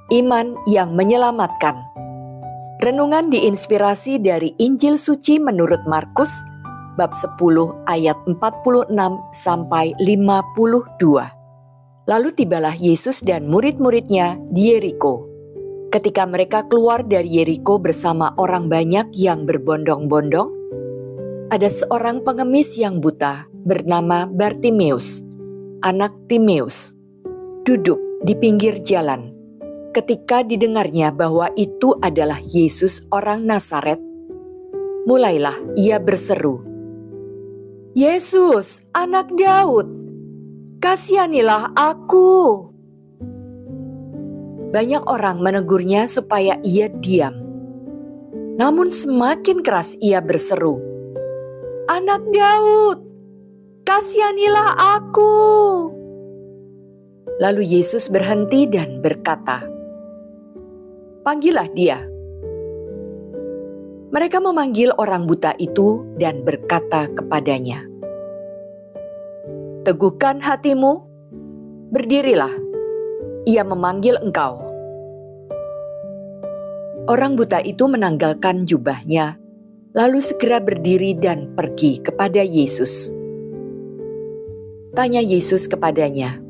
Iman yang menyelamatkan. Renungan diinspirasi dari Injil Suci menurut Markus, bab 10 ayat 46 sampai 52. Lalu tibalah Yesus dan murid-muridnya di Yeriko. Ketika mereka keluar dari Yeriko bersama orang banyak yang berbondong-bondong, ada seorang pengemis yang buta bernama Bartimeus, anak Timeus, duduk di pinggir jalan. Ketika didengarnya bahwa itu adalah Yesus orang Nazaret, mulailah ia berseru, "Yesus, anak Daud, kasihanilah aku." Banyak orang menegurnya supaya ia diam. Namun semakin keras ia berseru, "Anak Daud, kasihanilah aku." Lalu Yesus berhenti dan berkata, "Panggillah dia." Mereka memanggil orang buta itu dan berkata kepadanya, "Teguhkan hatimu, berdirilah, ia memanggil engkau." Orang buta itu menanggalkan jubahnya, lalu segera berdiri dan pergi kepada Yesus. Tanya Yesus kepadanya,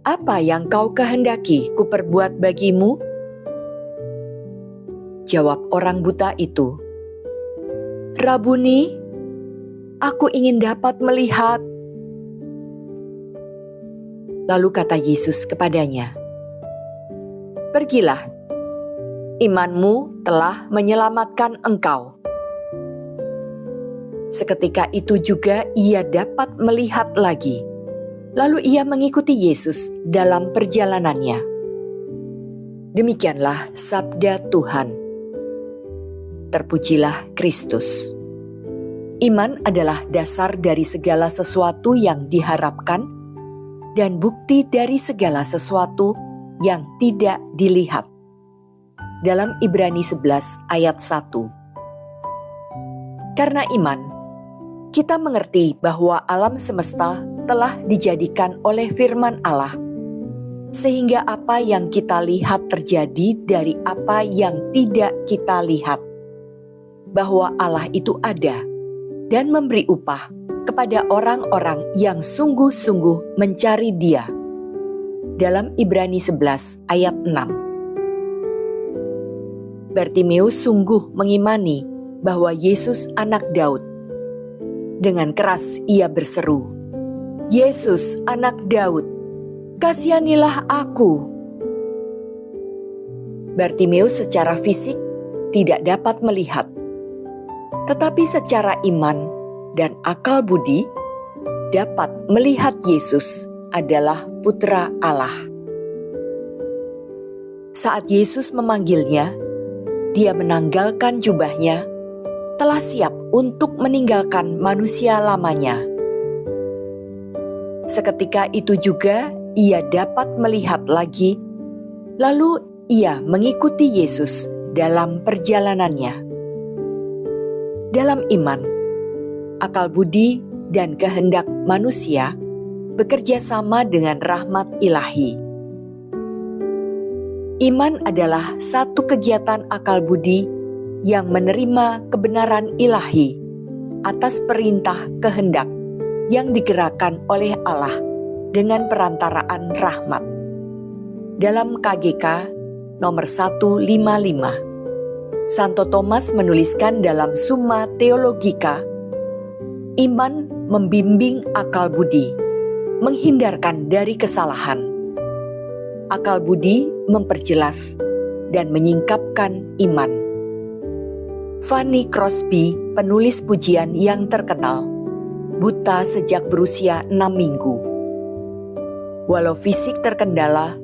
"Apa yang kau kehendaki kuperbuat bagimu?" Jawab orang buta itu, "Rabuni, aku ingin dapat melihat." Lalu kata Yesus kepadanya, "Pergilah, imanmu telah menyelamatkan engkau." Seketika itu juga ia dapat melihat lagi. Lalu ia mengikuti Yesus dalam perjalanannya. Demikianlah sabda Tuhan. Terpujilah Kristus. Iman adalah dasar dari segala sesuatu yang diharapkan dan bukti dari segala sesuatu yang tidak dilihat. Dalam Ibrani 11 ayat 1. Karena iman, kita mengerti bahwa alam semesta telah dijadikan oleh firman Allah, sehingga apa yang kita lihat terjadi dari apa yang tidak kita lihat, bahwa Allah itu ada dan memberi upah kepada orang-orang yang sungguh-sungguh mencari Dia. Dalam Ibrani 11 ayat 6. Bartimeus sungguh mengimani bahwa Yesus anak Daud. Dengan keras ia berseru, "Yesus anak Daud, kasihanilah aku." Bartimeus secara fisik tidak dapat melihat, tetapi secara iman dan akal budi dapat melihat Yesus adalah Putra Allah. Saat Yesus memanggilnya, dia menanggalkan jubahnya, telah siap untuk meninggalkan manusia lamanya. Seketika itu juga ia dapat melihat lagi, lalu ia mengikuti Yesus dalam perjalanannya. Dalam iman, akal budi dan kehendak manusia bekerja sama dengan rahmat ilahi. Iman adalah satu kegiatan akal budi yang menerima kebenaran ilahi atas perintah kehendak yang digerakkan oleh Allah dengan perantaraan rahmat. Dalam KGK nomor 155, Santo Thomas menuliskan dalam Summa Theologica, iman membimbing akal budi, menghindarkan dari kesalahan. Akal budi memperjelas dan menyingkapkan iman. Fanny Crosby, penulis pujian yang terkenal, buta sejak berusia 6 minggu. Walau fisik terkendala,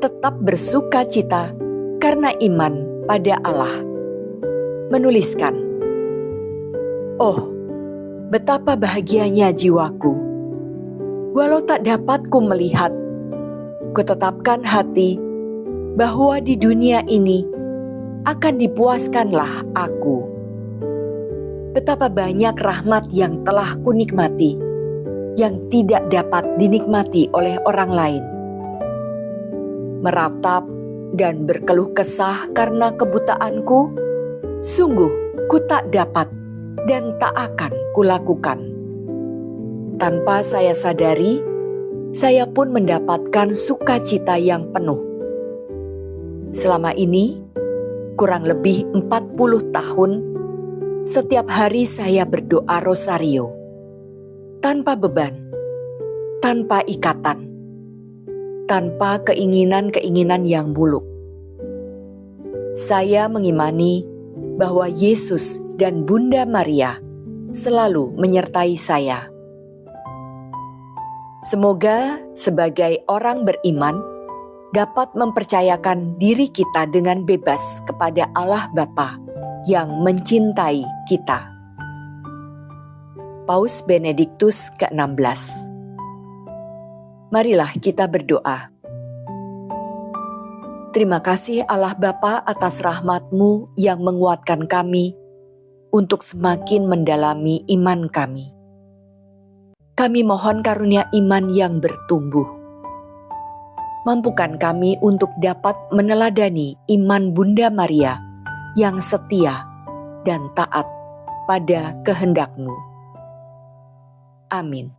tetap bersuka cita karena iman pada Allah. Menuliskan, "Oh, betapa bahagianya jiwaku. Walau tak dapat ku melihat, kutetapkan hati bahwa di dunia ini akan dipuaskanlah aku. Betapa banyak rahmat yang telah kunikmati, yang tidak dapat dinikmati oleh orang lain. meratap, dan berkeluh kesah karena kebutaanku, sungguh ku tak dapat dan tak akan kulakukan. Tanpa saya sadari, saya pun mendapatkan sukacita yang penuh. Selama ini, kurang lebih 40 tahun, setiap hari saya berdoa rosario, tanpa beban, tanpa ikatan, tanpa keinginan-keinginan yang buluk. Saya mengimani bahwa Yesus dan Bunda Maria selalu menyertai saya. Semoga sebagai orang beriman dapat mempercayakan diri kita dengan bebas kepada Allah Bapa yang mencintai kita. Paus Benediktus ke-16. Marilah kita berdoa. Terima kasih Allah Bapa atas rahmat-Mu yang menguatkan kami untuk semakin mendalami iman kami. Kami mohon karunia iman yang bertumbuh. Mampukan kami untuk dapat meneladani iman Bunda Maria yang setia dan taat pada kehendak-Mu. Amin.